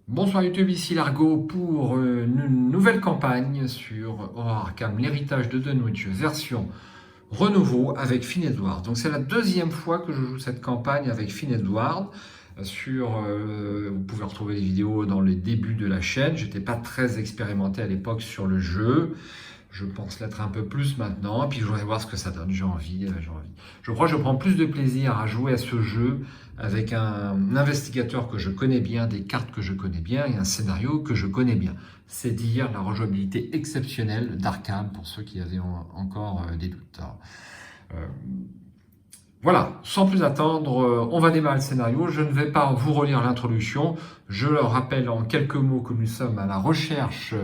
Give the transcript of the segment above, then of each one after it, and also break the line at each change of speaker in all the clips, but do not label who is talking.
Bonsoir YouTube, ici Largo pour une nouvelle campagne sur Horror Arkham, l'héritage de Dunwich, version renouveau avec Finn Edward. Donc c'est la deuxième fois que je joue cette campagne avec Finn Edward. Vous pouvez retrouver les vidéos dans les débuts de la chaîne. J'étais pas très expérimenté à l'époque sur le jeu. Je pense l'être un peu plus maintenant, et puis je voudrais voir ce que ça donne, j'ai envie. Je crois que je prends plus de plaisir à jouer à ce jeu avec un investigateur que je connais bien, des cartes que je connais bien, et un scénario que je connais bien. C'est dire la rejouabilité exceptionnelle d'Arkham, pour ceux qui avaient encore des doutes. Voilà, sans plus attendre, on va démarrer le scénario. Je ne vais pas vous relire l'introduction. Je leur rappelle en quelques mots que nous sommes à la recherche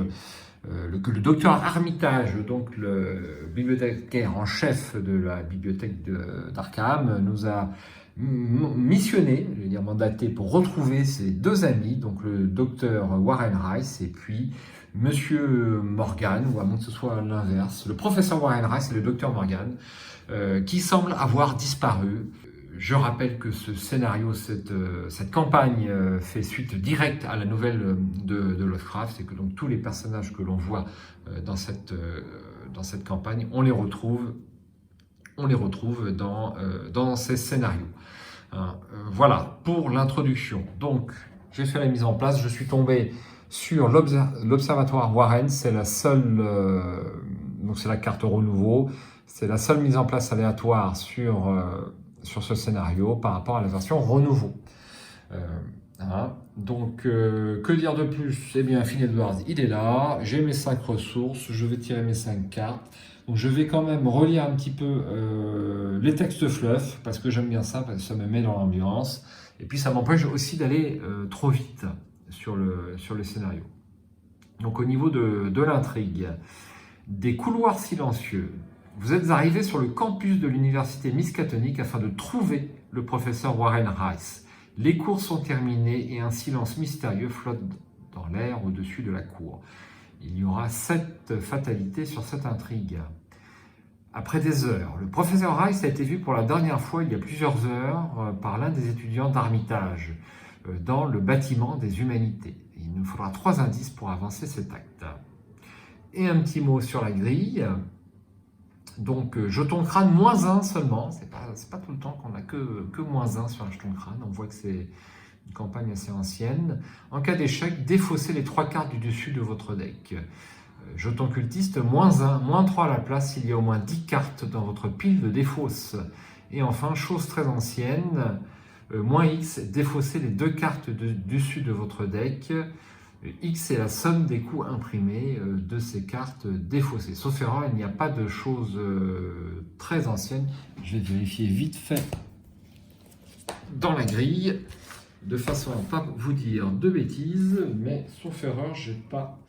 que le docteur Armitage, donc le bibliothécaire en chef de la bibliothèque d'Arkham, nous a missionné, je vais dire mandaté, pour retrouver ses deux amis, donc le docteur Warren Rice et puis Monsieur Morgan, ou à moins que ce soit l'inverse, le professeur Warren Rice et le docteur Morgan, qui semblent avoir disparu. Je rappelle que ce scénario, cette campagne fait suite directe à la nouvelle de Lovecraft, et que donc tous les personnages que l'on voit dans cette campagne, on les retrouve dans ces scénarios. Voilà pour l'introduction. Donc, j'ai fait la mise en place, je suis tombé sur l'Observatoire Warren, c'est la seule, donc c'est la carte renouveau, c'est la seule mise en place aléatoire sur ce scénario par rapport à la version renouveau. Donc, que dire de plus? Eh bien, Finn Edwards, il est là, j'ai mes 5 ressources, je vais tirer mes 5 cartes. Donc, je vais quand même relire un petit peu les textes fluff, parce que j'aime bien ça, parce que ça me met dans l'ambiance. Et puis, ça m'empêche aussi d'aller trop vite sur le scénario. Donc, au niveau de l'intrigue, des couloirs silencieux. Vous êtes arrivé sur le campus de l'université Miskatonic afin de trouver le professeur Warren Rice. Les cours sont terminés et un silence mystérieux flotte dans l'air au-dessus de la cour. Il y aura 7 fatalités sur cette intrigue. Après des heures, le professeur Rice a été vu pour la dernière fois il y a plusieurs heures par l'un des étudiants d'Armitage dans le bâtiment des humanités. Il nous faudra 3 indices pour avancer cet acte. Et un petit mot sur la grille. Donc, jeton crâne, -1 seulement. C'est pas tout le temps qu'on a que -1 sur un jeton crâne. On voit que c'est une campagne assez ancienne. En cas d'échec, défaussez les 3 cartes du dessus de votre deck. Jeton cultiste, -1, -3 à la place s'il y a au moins 10 cartes dans votre pile de défausse. Et enfin, chose très ancienne, -X, défaussez les 2 cartes dessus de votre deck. X est la somme des coûts imprimés de ces cartes défaussées. Sauf erreur, il n'y a pas de choses très anciennes. Je vais vérifier vite fait dans la grille, de façon à ne pas vous dire de bêtises, mais sauf erreur, j'ai pas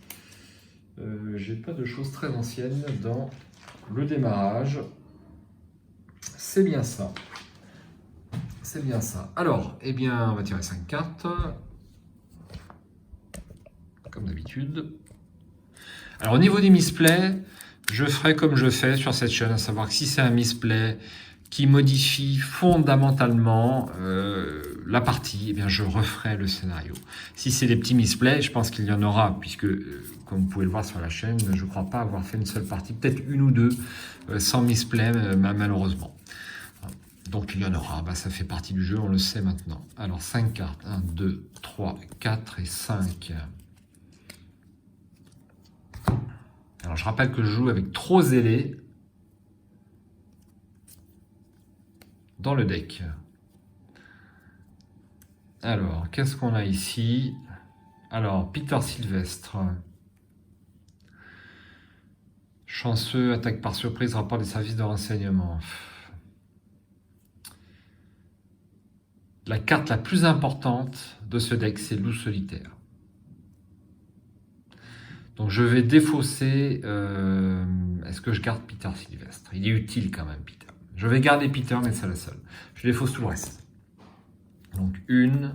de choses très anciennes dans le démarrage. C'est bien ça. C'est bien ça. Alors, eh bien, on va tirer 5 cartes. Comme d'habitude. Alors au niveau des misplays, je ferai comme je fais sur cette chaîne, à savoir que si c'est un misplay qui modifie fondamentalement la partie, eh bien je referai le scénario. Si c'est des petits misplays, je pense qu'il y en aura, puisque comme vous pouvez le voir sur la chaîne, je ne crois pas avoir fait une seule partie, peut-être une ou deux sans misplay malheureusement. Donc il y en aura, ça fait partie du jeu, on le sait maintenant. Alors 5 cartes, 1, 2, 3, 4 et 5. Alors, je rappelle que je joue avec trop zélé dans le deck. Alors, qu'est-ce qu'on a ici? Alors, Peter Sylvestre. Chanceux, attaque par surprise, rapport des services de renseignement. La carte la plus importante de ce deck, c'est Loup solitaire. Donc je vais défausser, est-ce que je garde Peter Sylvestre? Il est utile quand même, Peter. Je vais garder Peter, mais c'est la seule. Je défausse tout le reste. Donc 1,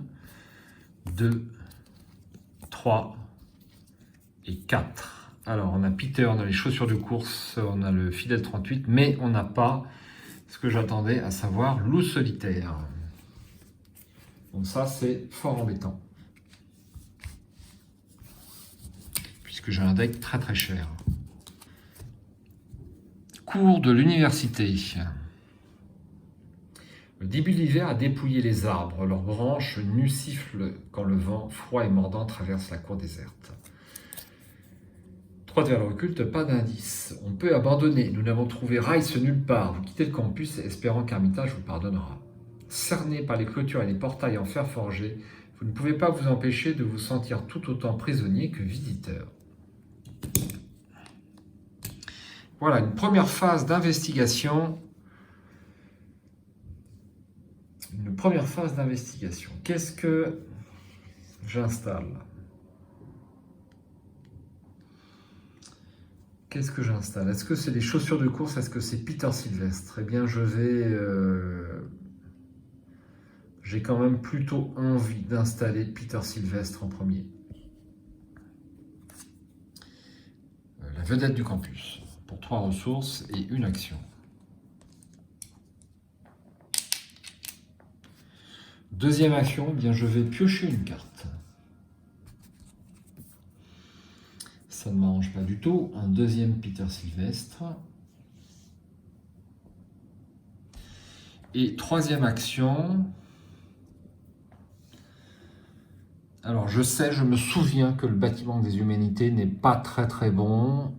2, 3 et 4. Alors on a Peter, on a les chaussures de course, on a le Fidèle 38, mais on n'a pas ce que j'attendais, à savoir Loup solitaire. Donc ça, c'est fort embêtant. puisque j'ai un deck très très cher. Cours de l'université. Le début de l'hiver a dépouillé les arbres, leurs branches nues sifflent quand le vent froid et mordant traverse la cour déserte. 3 de valeur occulte, pas d'indice. On peut abandonner, nous n'avons trouvé Rice nulle part. Vous quittez le campus espérant qu'Armitage vous pardonnera. Cerné par les clôtures et les portails en fer forgé, vous ne pouvez pas vous empêcher de vous sentir tout autant prisonnier que visiteur. Voilà, une première phase d'investigation. Une première phase d'investigation. Qu'est-ce que j'installe? Qu'est-ce que j'installe? Est-ce que c'est des chaussures de course? Est-ce que c'est Peter Sylvestre? Eh bien, je vais... j'ai quand même plutôt envie d'installer Peter Sylvestre en premier. La vedette du campus. Pour 3 ressources et une action. Deuxième action, eh bien je vais piocher une carte. Ça ne m'arrange pas du tout. Un deuxième Peter Sylvestre. Et troisième action. Alors je sais, je me souviens que le bâtiment des humanités n'est pas très très bon.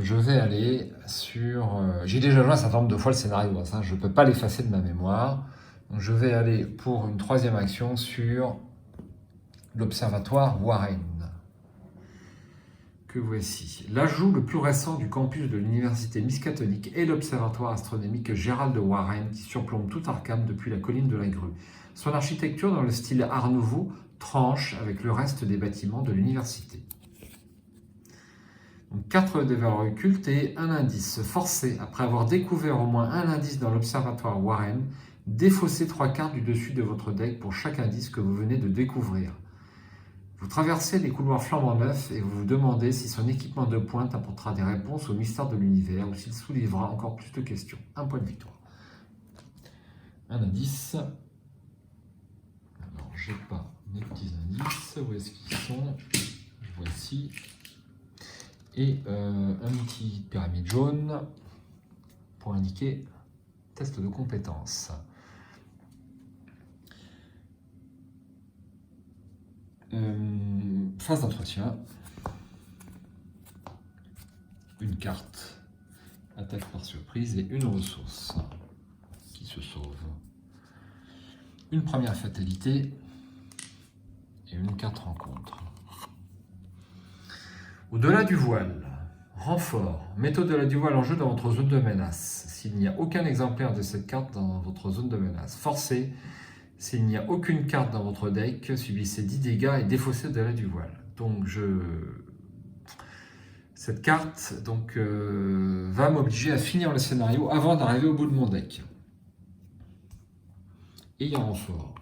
Je vais aller sur... j'ai déjà joué un certain nombre de fois le scénario, ça, je ne peux pas l'effacer de ma mémoire. Donc je vais aller pour une troisième action sur l'Observatoire Warren. Que voici. L'ajout le plus récent du campus de l'Université Miskatonic est l'Observatoire astronomique Gérald de Warren qui surplombe tout Arkham depuis la colline de la Grue. Son architecture dans le style Art Nouveau tranche avec le reste des bâtiments de l'université. 4 des valeurs occultes et un indice. Forcé, après avoir découvert au moins un indice dans l'Observatoire Warren, défaussez 3 cartes du dessus de votre deck pour chaque indice que vous venez de découvrir. Vous traversez les couloirs flambant neufs et vous vous demandez si son équipement de pointe apportera des réponses aux mystères de l'univers ou s'il soulèvera encore plus de questions. Un point de victoire. Un indice. Alors, j'ai pas mes petits indices. Où est-ce qu'ils sont? Voici. Et un petit pyramide jaune pour indiquer test de compétences. Phase d'entretien. Une carte, attaque par surprise et une ressource qui se sauve. Une première fatalité et une carte rencontre. Au-delà du voile, renfort, mettez au-delà du voile en jeu dans votre zone de menace. S'il n'y a aucun exemplaire de cette carte dans votre zone de menace, forcez. S'il n'y a aucune carte dans votre deck, subissez 10 dégâts et défaussez au-delà du voile. Donc cette carte va m'obliger à finir le scénario avant d'arriver au bout de mon deck. Et il y a un renfort.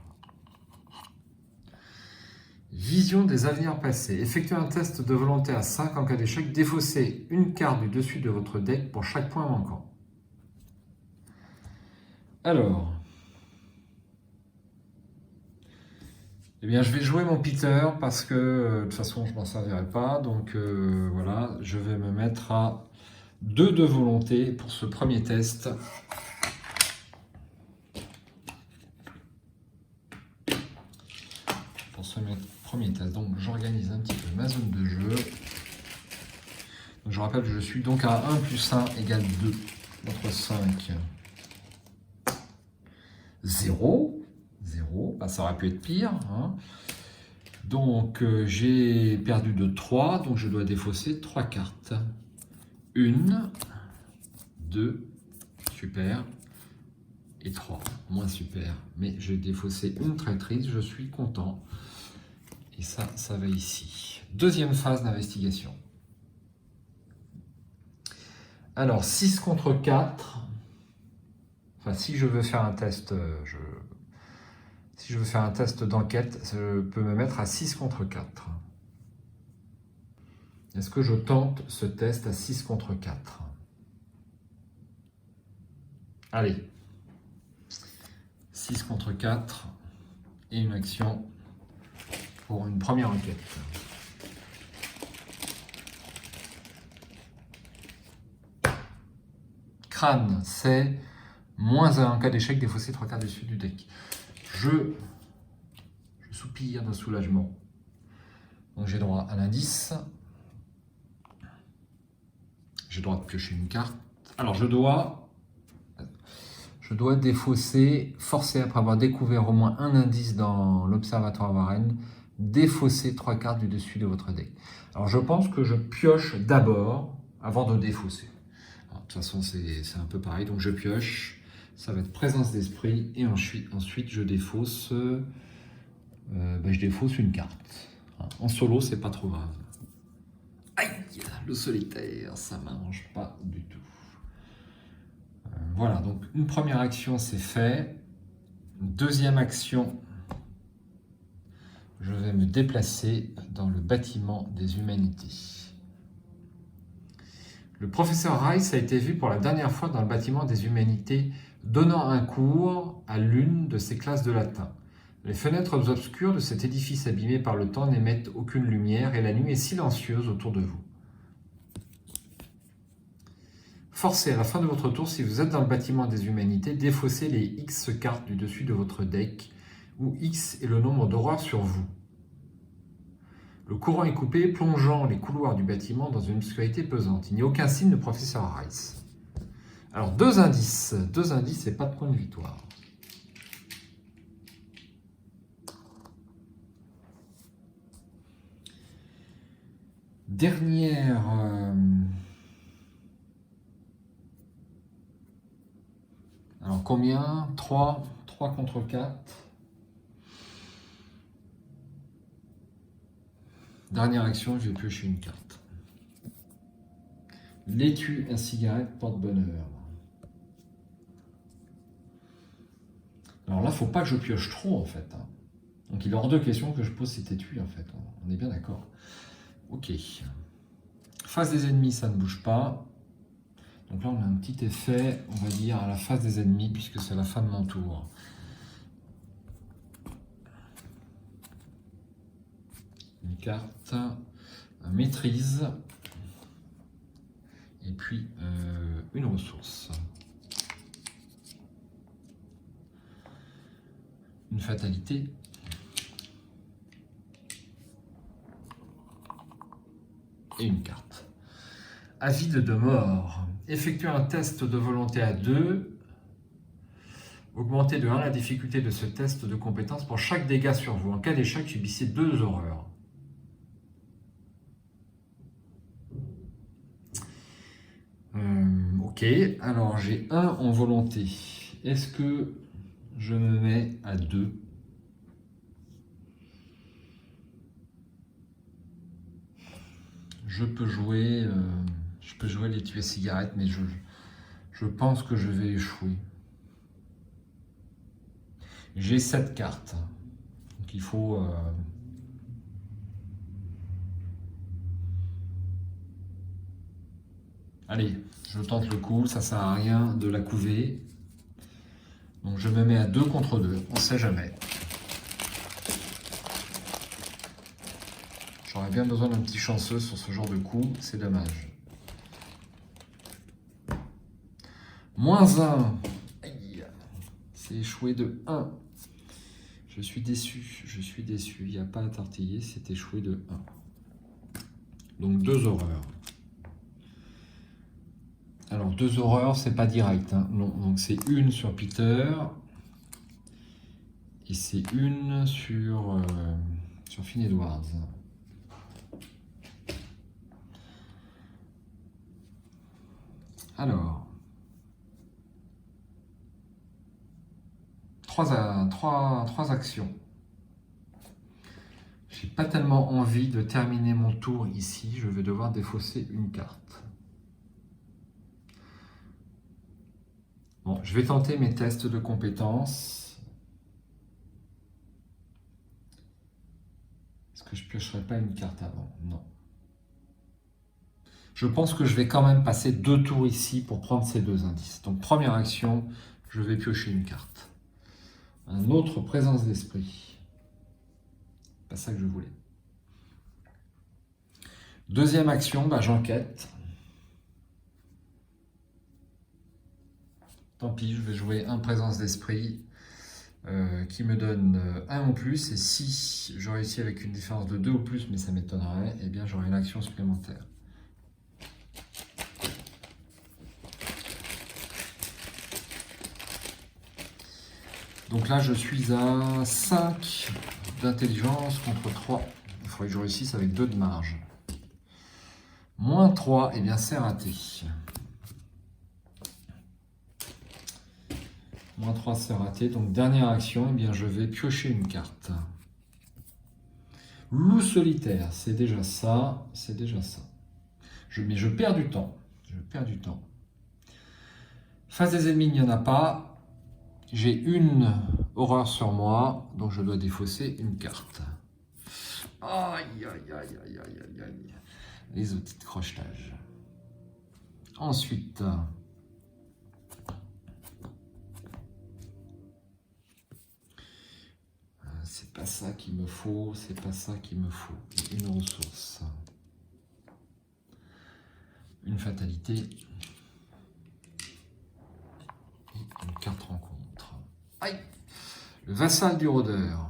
Vision des avenirs passés. Effectuez un test de volonté à 5 en cas d'échec. Défaussez une carte du dessus de votre deck pour chaque point manquant. Alors, eh bien, je vais jouer mon Peter parce que de toute façon, je ne m'en servirai pas. Donc voilà, je vais me mettre à 2 de volonté pour ce premier test. Pour ce premier test. Donc, j'organise un petit peu ma zone de jeu. Donc, je rappelle que je suis donc à 1 plus 1 égale 2. Entre 5, 0. 0, bah, ça aurait pu être pire. Hein. Donc, j'ai perdu de 3, donc je dois défausser 3 cartes. 1, 2, super, et 3, moins super. Mais j'ai défaussé une traîtrise, je suis content. Et ça va ici. Deuxième phase d'investigation. Alors, 6 contre 4. Enfin, si je veux faire un test, si je veux faire un test d'enquête, je peux me mettre à 6 contre 4. Est-ce que je tente ce test à 6 contre 4? Allez. 6 contre 4. et une action pour une première enquête. Crâne, c'est -1 en cas d'échec, défausser 3 cartes dessus du deck. Je soupire de soulagement. Donc j'ai droit à l'indice. J'ai droit de piocher une carte. Alors je dois défausser, forcer après avoir découvert au moins un indice dans l'Observatoire Varenne, défausser 3 cartes du dessus de votre deck. Alors je pense que je pioche d'abord avant de défausser. Alors, de toute façon c'est un peu pareil, donc je pioche, ça va être présence d'esprit et ensuite je défausse, une carte. En solo c'est pas trop grave. Aïe, le solitaire, ça m'arrange pas du tout. Voilà, donc une première action, c'est fait. Une deuxième action, je vais me déplacer dans le bâtiment des humanités. Le professeur Rice a été vu pour la dernière fois dans le bâtiment des humanités, donnant un cours à l'une de ses classes de latin. Les fenêtres obscures de cet édifice abîmé par le temps n'émettent aucune lumière et la nuit est silencieuse autour de vous. Forcez à la fin de votre tour, si vous êtes dans le bâtiment des humanités, défaussez les X cartes du dessus de votre deck, où X est le nombre d'horreurs sur vous. Le courant est coupé, plongeant les couloirs du bâtiment dans une obscurité pesante. Il n'y a aucun signe de professeur Rice. Alors, deux indices et pas de point de victoire. Dernière... Alors combien? 3 contre 4. Dernière action, je vais piocher une carte. L'étui à cigarette porte-bonheur. Alors là, il ne faut pas que je pioche trop en fait. Donc il est hors de question que je pose cet étui en fait. On est bien d'accord. Ok. Face des ennemis, ça ne bouge pas. Donc là, on a un petit effet, on va dire, à la face des ennemis, puisque c'est la fin de mon tour. Une carte, maîtrise, et puis une ressource. Une fatalité. Et une carte. Avide de mort. Effectuez un test de volonté à 2. Augmentez de 1 la difficulté de ce test de compétence pour chaque dégât sur vous. En cas d'échec, subissez 2 horreurs. Ok, alors j'ai 1 en volonté. Est-ce que je me mets à 2? Je peux jouer l'étui à cigarette, mais je pense que je vais échouer. J'ai 7 cartes, donc il faut... Allez, je tente le coup, ça sert à rien de la couver. Donc je me mets à 2 contre 2, on ne sait jamais. J'aurais bien besoin d'un petit chanceux sur ce genre de coup, c'est dommage. -1. C'est échoué de 1. Je suis déçu. Il n'y a pas à tortiller, c'est échoué de 1. Donc 2 horreurs. Alors 2 horreurs, c'est pas direct. Hein. Non, donc c'est une sur Peter. Et c'est une sur Finn Edwards. Alors, 3 actions. J'ai pas tellement envie de terminer mon tour ici. Je vais devoir défausser une carte. Bon, je vais tenter mes tests de compétences. Est-ce que je piocherai pas une carte avant? Non. Je pense que je vais quand même passer 2 tours ici pour prendre ces 2 indices. Donc première action, je vais piocher une carte. Un autre présence d'esprit. pas ça que je voulais. Deuxième action, bah, j'enquête. Tant pis, je vais jouer un présence d'esprit qui me donne 1 ou plus. Et si je réussis avec une différence de 2 ou plus, mais ça m'étonnerait, eh bien j'aurai une action supplémentaire. Donc là, je suis à 5 d'intelligence contre 3. Il faudrait que je réussisse avec 2 de marge. Moins 3, eh bien c'est raté. Moins 3, c'est raté. Donc dernière action, eh bien je vais piocher une carte. Loup solitaire, c'est déjà ça. C'est déjà ça. Mais je perds du temps. Je perds du temps. Face des ennemis, il n'y en a pas. J'ai une horreur sur moi, donc je dois défausser une carte. Aïe, aïe, aïe, aïe, aïe, aïe, aïe. Les outils de crochetage. Ensuite, c'est pas ça qu'il me faut, c'est pas ça qu'il me faut. Une ressource. Une fatalité. Et une carte rencontre. Aïe! Le vassal du rôdeur.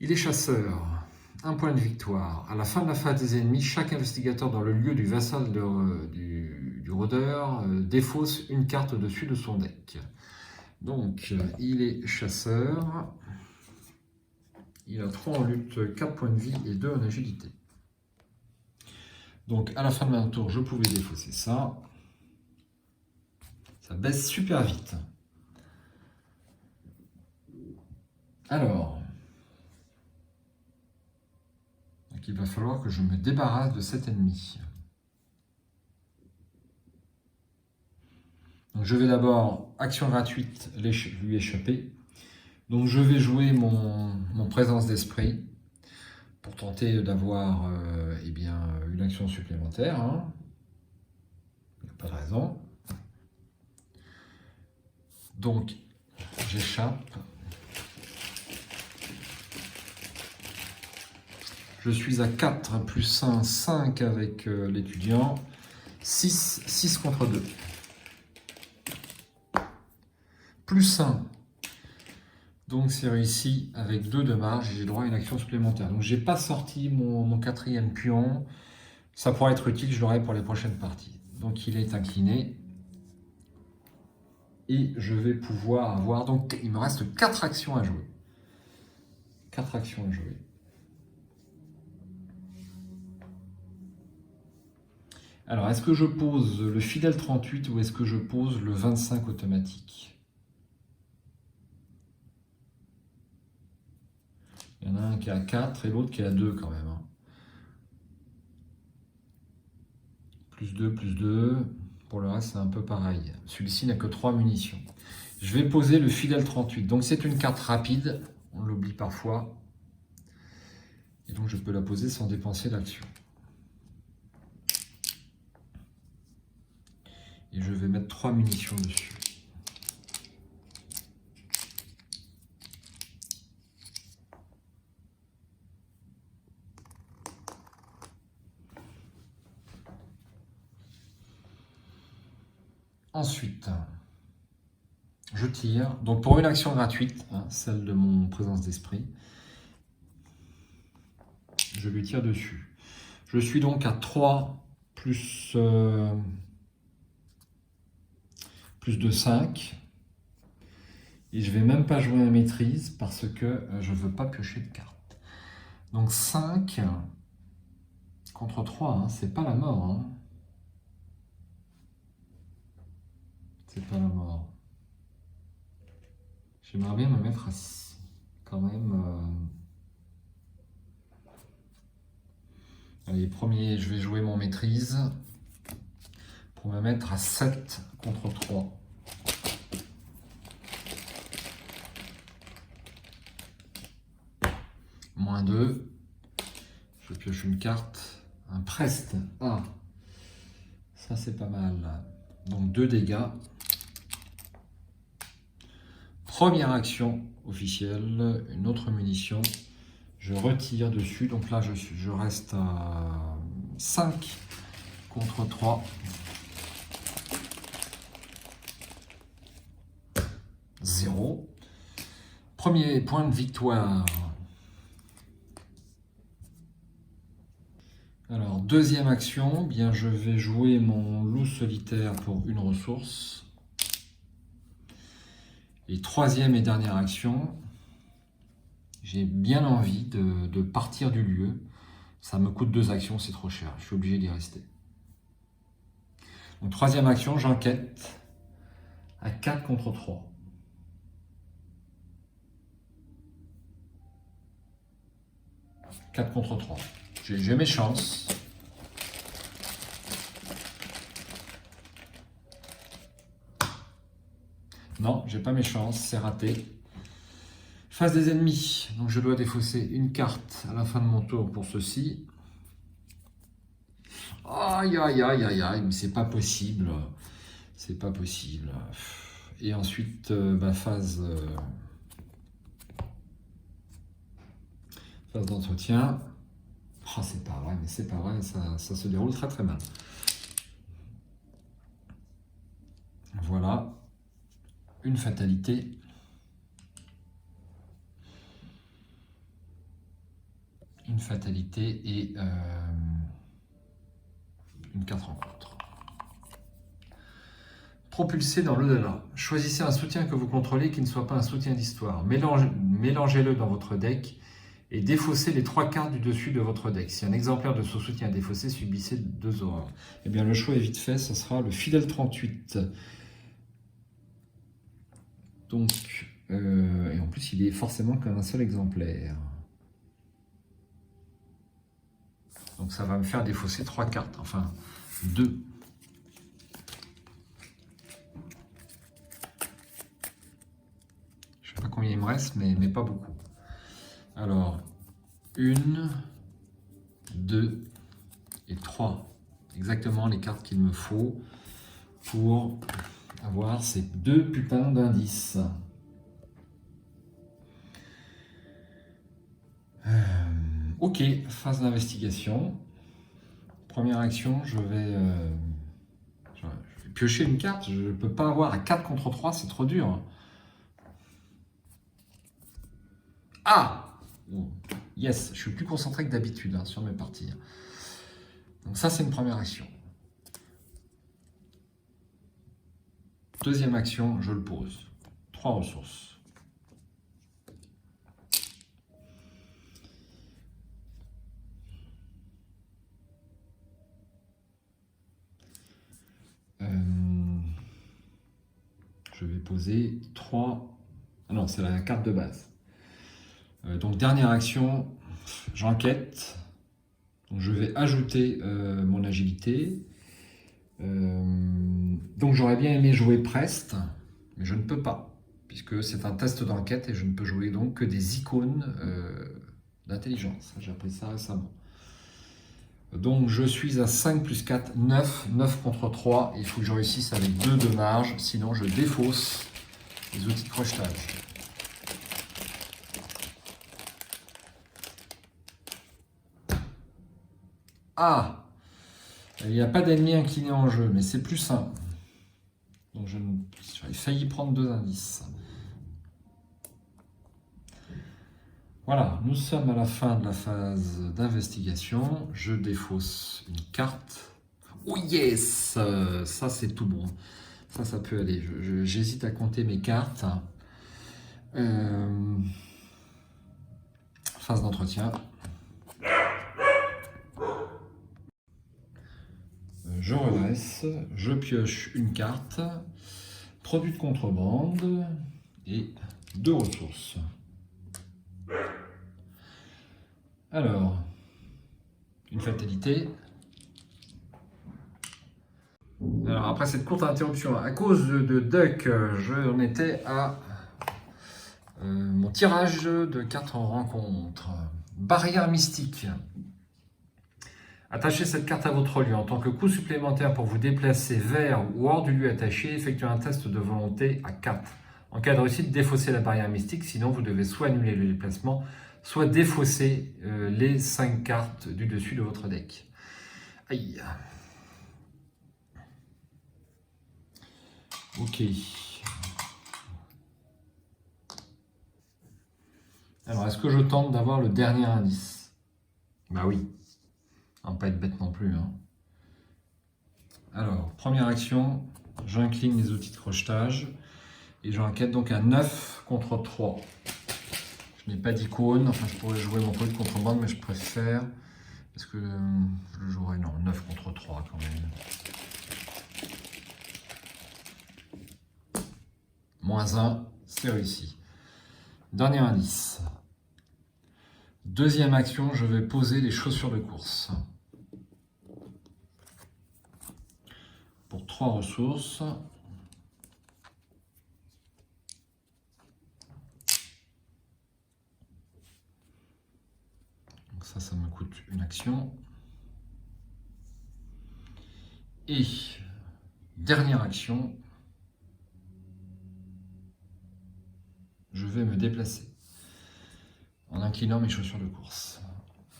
Il est chasseur. 1 point de victoire. À la fin de la phase des ennemis, chaque investigateur dans le lieu du vassal du rôdeur défausse une carte au-dessus de son deck. Donc, il est chasseur. Il a 3 en lutte, 4 points de vie et 2 en agilité. Donc, à la fin de mon tour, je pouvais défausser ça. Ça baisse super vite. Alors, donc il va falloir que je me débarrasse de cet ennemi. Donc je vais d'abord, action gratuite, lui échapper. Donc je vais jouer mon présence d'esprit pour tenter d'avoir eh bien, une action supplémentaire. Hein. Il n'y a pas de raison. Donc j'échappe. Je suis à 4 plus 1, 5 avec l'étudiant. 6 contre 2. Plus 1. Donc c'est réussi avec 2 de marge et j'ai droit à une action supplémentaire. Donc j'ai pas sorti mon 4e pion. Ça pourrait être utile, je l'aurai pour les prochaines parties. Donc il est incliné. Et je vais pouvoir avoir... Donc il me reste 4 actions à jouer. 4 actions à jouer. Alors, est-ce que je pose le fidèle 38 ou est-ce que je pose le 25 automatique? Il y en a un qui est à 4 et l'autre qui est à 2 quand même. Hein. Plus 2, plus 2. Pour le reste, c'est un peu pareil. Celui-ci n'a que 3 munitions. Je vais poser le fidèle 38. Donc, c'est une carte rapide. On l'oublie parfois. Et donc, je peux la poser sans dépenser d'action. Et je vais mettre 3 munitions dessus. Ensuite, je tire. Donc pour une action gratuite, hein, celle de mon présence d'esprit, je lui tire dessus. Je suis donc à 3 plus 2, 5. Et je ne vais même pas jouer un maîtrise parce que je ne veux pas piocher de carte. Donc 5 contre 3, hein, c'est pas la mort. Hein. C'est pas la mort. J'aimerais bien me mettre à quand même... Allez, premier, je vais jouer mon maîtrise pour me mettre à 7 contre 3. Moins 2. Je pioche une carte. Un preste. Ah, ça c'est pas mal. Donc 2 dégâts. Première action officielle, une autre munition. Je retire dessus, donc là je reste à 5 contre 3. 0. Premier point de victoire. Alors, deuxième action, bien je vais jouer mon loup solitaire pour une ressource. Et troisième et dernière action, j'ai bien envie de partir du lieu. Ça me coûte 2 actions, c'est trop cher, je suis obligé d'y rester. Donc troisième action, j'enquête à 4 contre 3. « 4 contre 3. J'ai mes chances. Non, j'ai pas mes chances, c'est raté. Face des ennemis, donc je dois défausser une carte à la fin de mon tour pour ceci. Aïe, aïe, aïe, aïe, aïe, mais c'est pas possible. C'est pas possible. Et ensuite, phase d'entretien. Oh, c'est pas vrai, mais c'est pas vrai, ça se déroule très très mal. Voilà. Une fatalité. Une fatalité et une carte rencontre. Propulsé dans l'au-delà. Choisissez un soutien que vous contrôlez qui ne soit pas un soutien d'histoire. Mélangez-le dans votre deck et défaussez les 3 cartes du dessus de votre deck. Si un exemplaire de ce soutien est défaussé, subissez 2 horreurs. Eh bien, le choix est vite fait, ce sera le Fidèle 38. Donc, et en plus, il est forcément qu'un seul exemplaire. Donc, ça va me faire défausser 3 cartes, enfin 2. Je ne sais pas combien il me reste, mais pas beaucoup. Alors, 1, 2 et 3. Exactement les cartes qu'il me faut pour avoir ces 2 putains d'indices. Ok, phase d'investigation. Première action, je vais piocher une carte. Je ne peux pas avoir à 4 contre 3, c'est trop dur. Ah! Yes, je suis plus concentré que d'habitude sur mes parties. Donc ça, c'est une première action. Deuxième action, je le pose. 3 ressources. Je vais poser 3... Ah non, c'est la carte de base. Donc dernière action, j'enquête. Donc je vais ajouter mon agilité. Donc j'aurais bien aimé jouer Prest, mais je ne peux pas, puisque c'est un test d'enquête et je ne peux jouer donc que des icônes d'intelligence. J'ai appris ça récemment. Donc je suis à 5 plus 4, 9, 9 contre 3. Il faut que je réussisse avec 2 de marge, sinon je défausse les outils de crochetage. Ah! Il n'y a pas d'ennemi incliné en jeu, mais c'est plus simple. Donc j'avais failli prendre 2 indices. Voilà, nous sommes à la fin de la phase d'investigation. Je défausse une carte. Oh yes! Ça c'est tout bon. Ça peut aller. J'hésite à compter mes cartes. Phase d'entretien. Je redresse, je pioche une carte, produit de contrebande et 2 ressources. Alors, une fatalité. Alors après cette courte interruption, à cause de Duck, j'en étais à mon tirage de cartes en rencontre. Barrière mystique. Attachez cette carte à votre lieu. En tant que coût supplémentaire pour vous déplacer vers ou hors du lieu attaché, effectuez un test de volonté à 4. En cas de réussite, défaussez la barrière mystique, sinon vous devez soit annuler le déplacement, soit défausser les 5 cartes du dessus de votre deck. Aïe. Ok. Alors, est-ce que je tente d'avoir le dernier indice? Bah oui. On va pas être bête non plus. Hein. Alors, première action, j'incline les outils de crochetage. Et j'enquête donc un 9 contre 3. Je n'ai pas d'icône, enfin je pourrais jouer mon truc de contrebande, mais je préfère, parce que je le jouerai, non, 9 contre 3 quand même. -1, c'est réussi. Dernier indice. Deuxième action, je vais poser les chaussures de course. Pour 3 ressources. Donc ça me coûte une action. Et dernière action, je vais me déplacer en inclinant mes chaussures de course.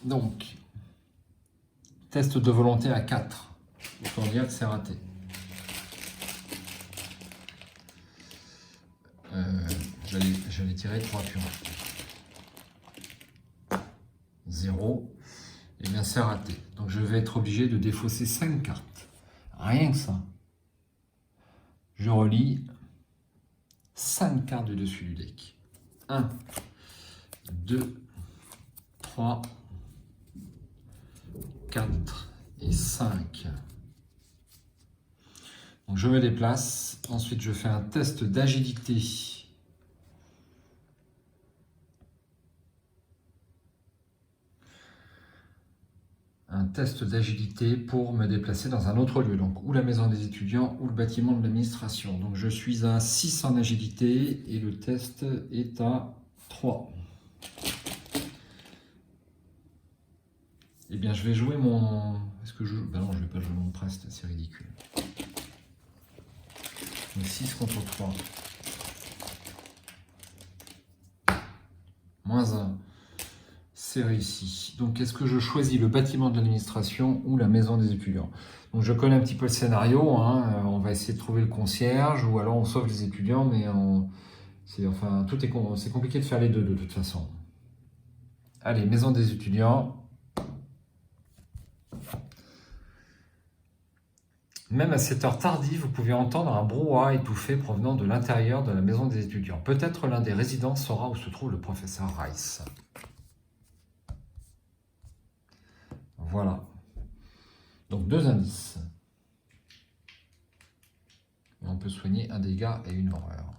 Donc, test de volonté à 4. Autant dire que c'est raté. J'allais tirer 3 pions. 0. Et bien c'est raté. Donc je vais être obligé de défausser 5 cartes. Rien que ça. Je relis 5 cartes du dessus du deck. 1, 2, 3, 4 et 5. Donc je me déplace. Ensuite je fais un test d'agilité. Un test d'agilité pour me déplacer dans un autre lieu, donc ou la maison des étudiants ou le bâtiment de l'administration. Donc je suis à 6 en agilité et le test est à 3. Eh bien je vais jouer mon... Est-ce que je joue... Ben non, je ne vais pas jouer mon prest, c'est ridicule. Donc 6 contre 3. -1. C'est réussi. Donc, est-ce que je choisis le bâtiment de l'administration ou la maison des étudiants? Donc, je connais un petit peu le scénario. Hein. On va essayer de trouver le concierge ou alors on sauve les étudiants, mais enfin, c'est compliqué de faire les deux de toute façon. Allez, maison des étudiants. Même à cette heure tardive, vous pouvez entendre un brouhaha étouffé provenant de l'intérieur de la maison des étudiants. Peut-être l'un des résidents saura où se trouve le professeur Rice. Voilà. Donc 2 indices. Et on peut soigner un dégât et une horreur.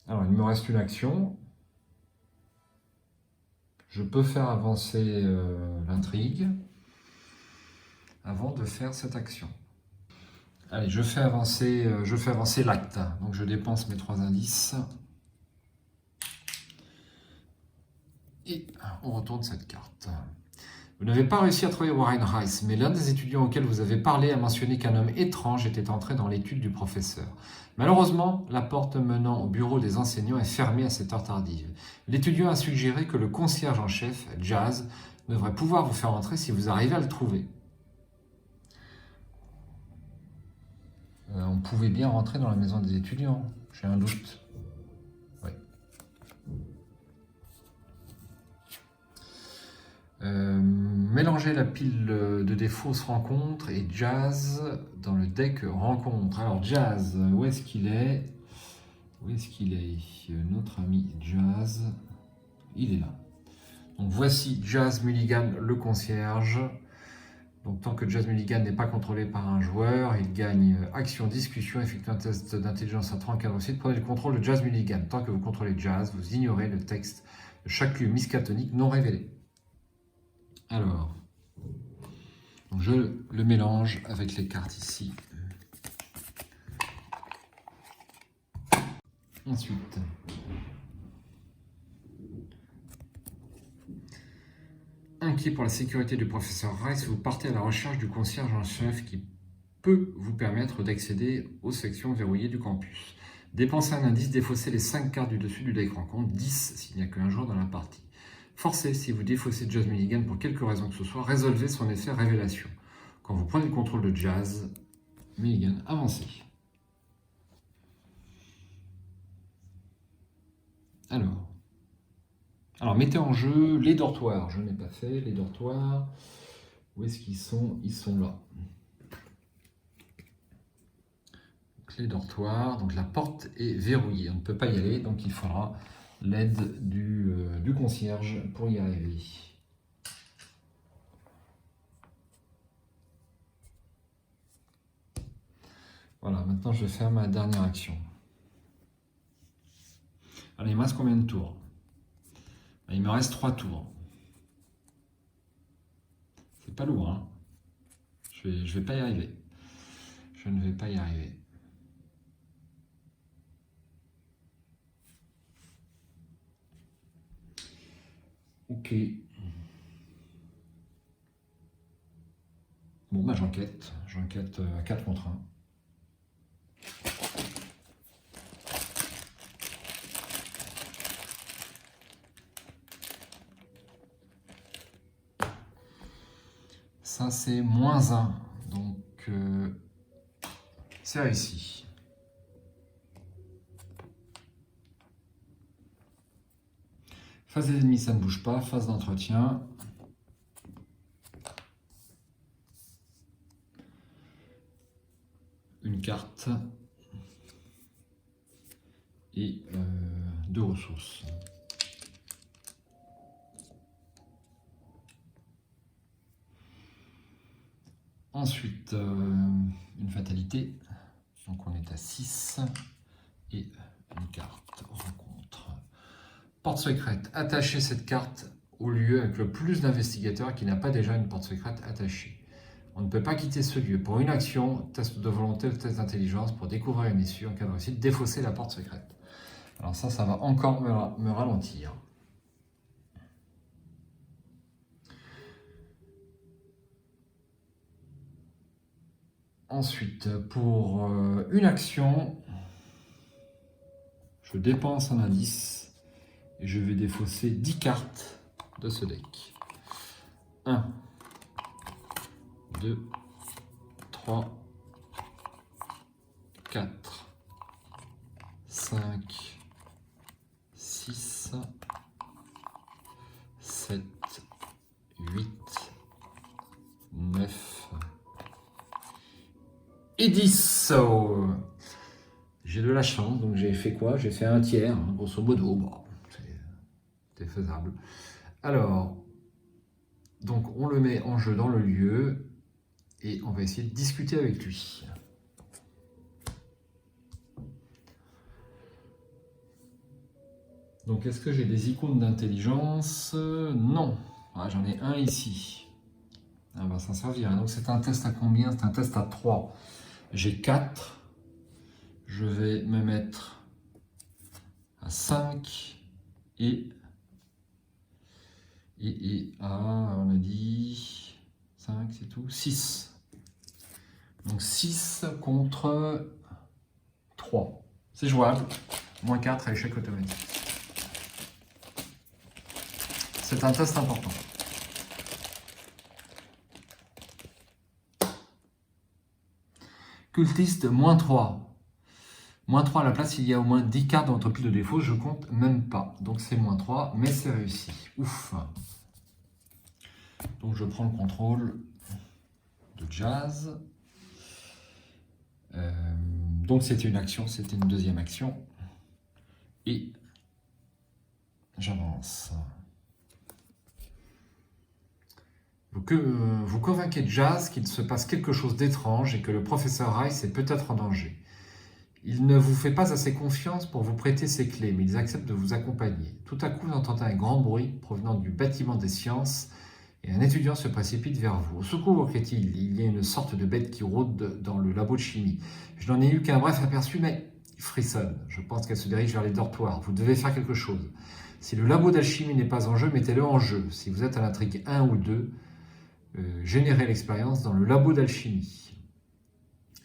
Alors, il me reste une action. Je peux faire avancer l'intrigue avant de faire cette action. Allez, je fais avancer l'acte. Donc je dépense mes 3 indices. Et on retourne cette carte. Vous n'avez pas réussi à trouver Warren Rice, mais l'un des étudiants auxquels vous avez parlé a mentionné qu'un homme étrange était entré dans l'étude du professeur. Malheureusement, la porte menant au bureau des enseignants est fermée à cette heure tardive. L'étudiant a suggéré que le concierge en chef, Jazz, devrait pouvoir vous faire entrer si vous arrivez à le trouver. On pouvait bien rentrer dans la maison des étudiants, j'ai un doute. Oui. Mélanger la pile de des fausses rencontres et Jazz dans le deck rencontre. Alors Jazz, où est-ce qu'il est? Où est-ce qu'il est? Notre ami Jazz, il est là. Donc voici Jazz Mulligan, le concierge. Donc tant que Jazz Mulligan n'est pas contrôlé par un joueur, il gagne action, discussion, effectue un test d'intelligence à 3 en cas de réussite. Prenez le contrôle de Jazz Mulligan. Tant que vous contrôlez Jazz, vous ignorez le texte de chaque lieu miskatonique non révélé. Alors, donc je le mélange avec les cartes ici. Ensuite, inquiet pour la sécurité du professeur Rice, vous partez à la recherche du concierge en chef qui peut vous permettre d'accéder aux sections verrouillées du campus. Dépensez un indice, défaussez les 5 cartes du dessus du deck rencontre, 10 s'il n'y a qu'un joueur dans la partie. Forcez, si vous défaussez Jazz Milligan pour quelque raison que ce soit, résolvez son effet révélation. Quand vous prenez le contrôle de Jazz Milligan, avancez. Alors, mettez en jeu les dortoirs. Je n'ai pas fait les dortoirs. Où est-ce qu'ils sont? Ils sont là. Donc, les dortoirs. Donc la porte est verrouillée. On ne peut pas y aller, donc il faudra l'aide du concierge pour y arriver. Voilà, maintenant je vais faire ma dernière action. Allez, il me reste combien de tours? Il me reste 3 tours. C'est pas lourd, hein. Je vais pas y arriver. Je ne vais pas y arriver. Ok. Bon, bah j'enquête. J'enquête à 4 contre 1. Ça, c'est -1. Donc, c'est réussi. Phase des ennemis, ça ne bouge pas. Phase d'entretien. Une carte. Et 2 ressources. Ensuite, une fatalité. Donc on est à 6. Et une carte rencontre. Porte secrète. Attachez cette carte au lieu avec le plus d'investigateurs qui n'a pas déjà une porte secrète attachée. On ne peut pas quitter ce lieu. Pour une action, test de volonté ou test d'intelligence pour découvrir une issue. En cas de réussite, défausser la porte secrète. Alors ça va encore me ralentir. Ensuite, pour une action, je dépense un indice et je vais défausser 10 cartes de ce deck. 1, 2, 3, 4, 5, 6, 7, 8, 9 et 10. Oh. J'ai de la chance, donc j'ai fait quoi? J'ai fait un tiers, hein, grosso modo. Bon, c'est faisable. Alors, donc on le met en jeu dans le lieu et on va essayer de discuter avec lui. Donc, est-ce que j'ai des icônes d'intelligence? Non. Ah, j'en ai un ici. On va s'en servir. Donc, c'est un test à combien? C'est un test à 3. J'ai 4. Je vais me mettre à 5 et on a dit 5, c'est tout. 6. Donc, 6 contre 3. C'est jouable. -4 à échec automatique. C'est un test important. Cultiste, -3. -3 à la place, il y a au moins 10 cartes dans votre pile de défaut. Je compte même pas. Donc c'est -3, mais c'est réussi. Ouf. Donc je prends le contrôle de Jazz. Donc c'était une action, c'était une deuxième action. Et j'avance. Vous convainquez Jazz qu'il se passe quelque chose d'étrange et que le professeur Rice est peut-être en danger. Il ne vous fait pas assez confiance pour vous prêter ses clés, mais il accepte de vous accompagner. Tout à coup, vous entendez un grand bruit provenant du bâtiment des sciences et un étudiant se précipite vers vous. Au secours, crie-t-il, il y a une sorte de bête qui rôde dans le labo de chimie. Je n'en ai eu qu'un bref aperçu, mais il frissonne. Je pense qu'elle se dirige vers les dortoirs. Vous devez faire quelque chose. Si le labo d'alchimie n'est pas en jeu, mettez-le en jeu. Si vous êtes à l'intrigue 1 ou 2, générez l'expérience dans le labo d'alchimie.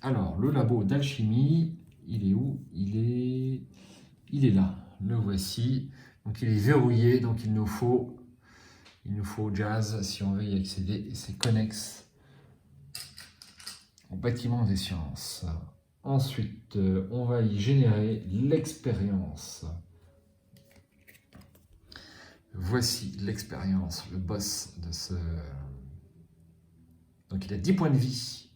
Alors, le labo d'alchimie, Il est où? Il est là. Le voici. Donc il est verrouillé. Donc il nous faut Jazz si on veut y accéder. Et c'est connexe au bâtiment des sciences. Ensuite, on va y générer l'expérience. Voici l'expérience, le boss de ce... Donc il a 10 points de vie.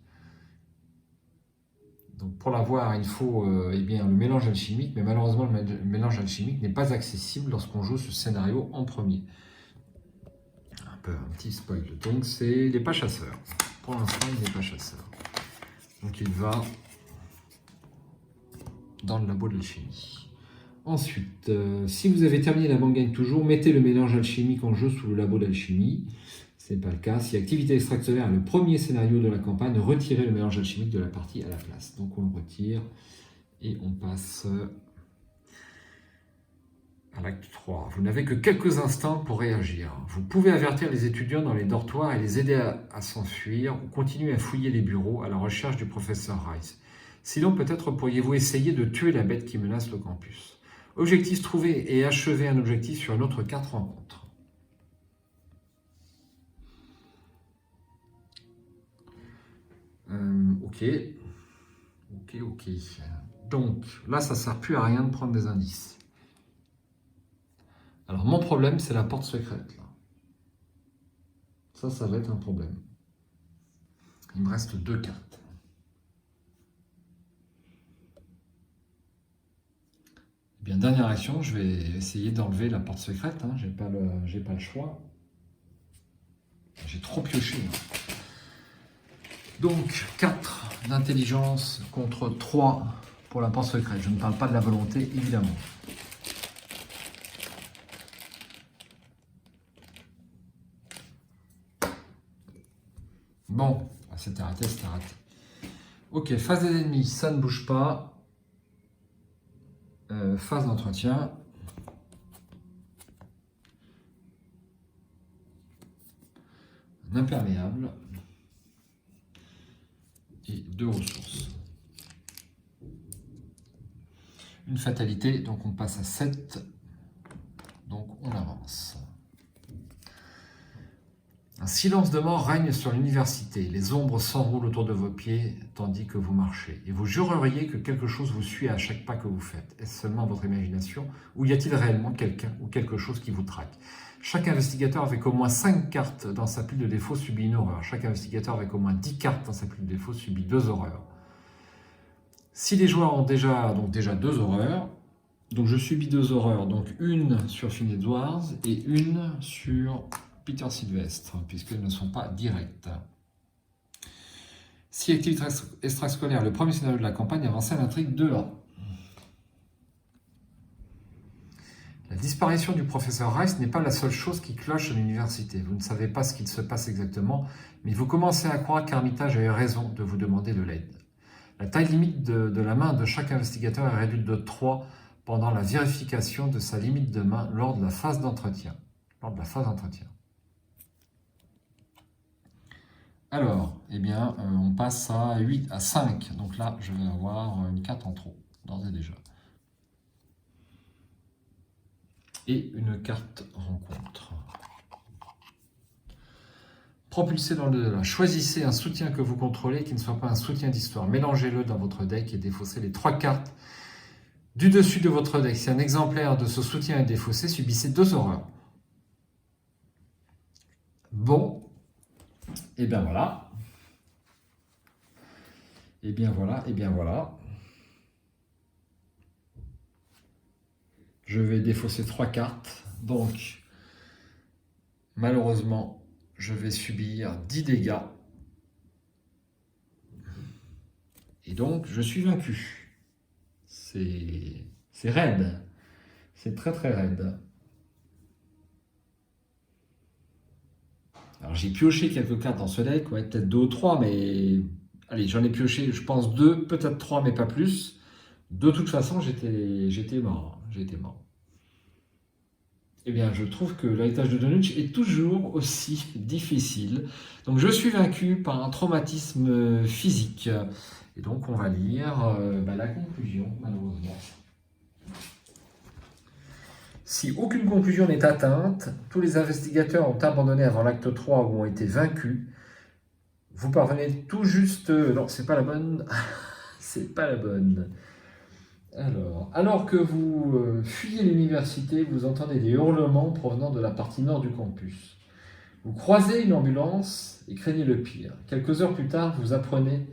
Donc pour l'avoir, il faut eh bien, le mélange alchimique, mais malheureusement le mélange alchimique n'est pas accessible lorsqu'on joue ce scénario en premier. Un petit spoil. Donc il n'est pas chasseur. Pour l'instant, il n'est pas chasseur. Donc il va dans le labo de l'alchimie. Ensuite, si vous avez terminé la banque gagne toujours, mettez le mélange alchimique en jeu sous le labo d'alchimie. Ce n'est pas le cas. Si activité extractionnaire est le premier scénario de la campagne, retirez le mélange alchimique de la partie à la place. Donc on le retire et on passe à l'acte 3. Vous n'avez que quelques instants pour réagir. Vous pouvez avertir les étudiants dans les dortoirs et les aider à s'enfuir ou continuer à fouiller les bureaux à la recherche du professeur Rice. Sinon, peut-être pourriez-vous essayer de tuer la bête qui menace le campus. Objectif, trouver et achever un objectif sur une autre carte rencontre. Ok. Donc, là, ça ne sert plus à rien de prendre des indices. Alors, mon problème, c'est la porte secrète. Là. Ça va être un problème. Il me reste 2 cartes. Eh bien, dernière action, je vais essayer d'enlever la porte secrète. Hein. J'ai pas le choix. J'ai trop pioché. Hein. Donc, 4 d'intelligence contre 3 pour la porte secrète. Je ne parle pas de la volonté, évidemment. Bon, c'était raté, c'était raté. Ok, phase des ennemis, ça ne bouge pas. Phase d'entretien. Un imperméable. Et 2 ressources. Une fatalité, donc on passe à 7. Donc on avance. Un silence de mort règne sur l'université. Les ombres s'enroulent autour de vos pieds tandis que vous marchez. Et vous jureriez que quelque chose vous suit à chaque pas que vous faites. Est-ce seulement votre imagination ou y a-t-il réellement quelqu'un ou quelque chose qui vous traque? Chaque investigateur avec au moins 5 cartes dans sa pile de défauts subit une horreur. Chaque investigateur avec au moins 10 cartes dans sa pile de défauts subit 2 horreurs. Si les joueurs ont déjà 2 horreurs, donc je subis 2 horreurs, donc une sur Finn Edwards et une sur Peter Sylvestre, puisqu'elles ne sont pas directes. Si activité extrascolaire, le premier scénario de la campagne, avancez à l'intrigue 2A. La disparition du professeur Rice n'est pas la seule chose qui cloche à l'université. Vous ne savez pas ce qu'il se passe exactement, mais vous commencez à croire qu'Armitage a eu raison de vous demander de l'aide. La taille limite de la main de chaque investigateur est réduite de 3 pendant la vérification de sa limite de main lors de la phase d'entretien. Alors, eh bien, on passe à 8, à 5. Donc là, je vais avoir une carte en trop, d'ores et déjà. Et une carte rencontre. Propulsez dans le delà. Choisissez un soutien que vous contrôlez qui ne soit pas un soutien d'histoire. Mélangez-le dans votre deck et défaussez les 3 cartes du dessus de votre deck. Si un exemplaire de ce soutien est défaussé, subissez 2 horreurs. Bon. Et bien voilà. Et bien voilà. Je vais défausser 3 cartes. Donc, malheureusement, je vais subir 10 dégâts. Et donc, je suis vaincu. C'est raide. C'est très très raide. Alors j'ai pioché quelques cartes dans ce deck, ouais, peut-être 2 ou 3, mais allez, j'en ai pioché, je pense 2, peut-être 3, mais pas plus. De toute façon, j'étais mort. Eh bien, je trouve que l'héritage de Dunwich est toujours aussi difficile. Donc, je suis vaincu par un traumatisme physique. Et donc on va lire la conclusion, malheureusement. Si aucune conclusion n'est atteinte, tous les investigateurs ont abandonné avant l'acte 3 ou ont été vaincus. Vous parvenez tout juste... Non, c'est pas la bonne. C'est pas la bonne. Alors que vous fuyez l'université, vous entendez des hurlements provenant de la partie nord du campus. Vous croisez une ambulance et craignez le pire. Quelques heures plus tard, vous apprenez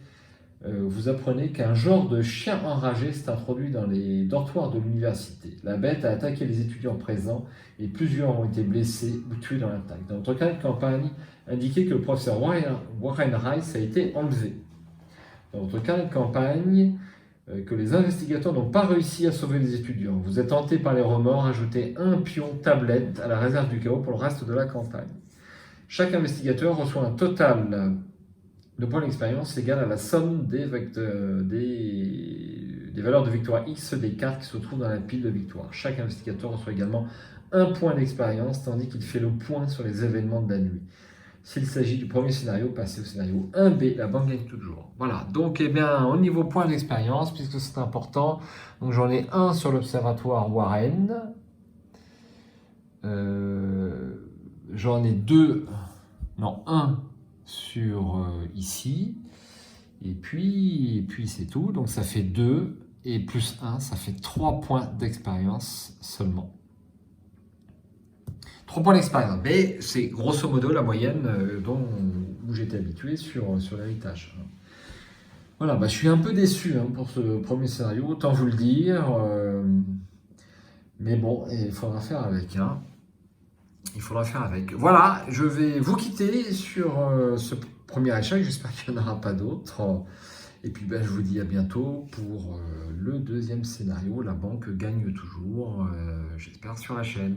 qu'un genre de chien enragé s'est introduit dans les dortoirs de l'université. La bête a attaqué les étudiants présents et plusieurs ont été blessés ou tués dans l'attaque. Dans notre carnet de campagne, indiquez que le professeur Warren Rice a été enlevé. Dans votre carnet de campagne, que les investigateurs n'ont pas réussi à sauver les étudiants. Vous êtes hanté par les remords, ajoutez un pion tablette à la réserve du chaos pour le reste de la campagne. Chaque investigateur reçoit un total de points d'expérience égal à la somme des valeurs de victoire X des cartes qui se trouvent dans la pile de victoire. Chaque investigateur reçoit également un point d'expérience, tandis qu'il fait le point sur les événements de la nuit. S'il s'agit du premier scénario, passez au scénario 1B, la banque gagne toujours. Voilà, donc au niveau point d'expérience, puisque c'est important, donc j'en ai un sur l'observatoire Warren, j'en ai un sur ici, et puis c'est tout, donc ça fait 2, et plus 1, ça fait 3 points d'expérience seulement. 3 points d'expérience, mais c'est grosso modo la moyenne où j'étais habitué sur l'héritage. Voilà, je suis un peu déçu pour ce premier scénario, autant vous le dire, mais bon, il faudra faire avec. Il faudra faire avec. Voilà, je vais vous quitter sur ce premier échec, j'espère qu'il n'y en aura pas d'autres. Et puis je vous dis à bientôt pour le deuxième scénario, la banque gagne toujours, j'espère sur la chaîne.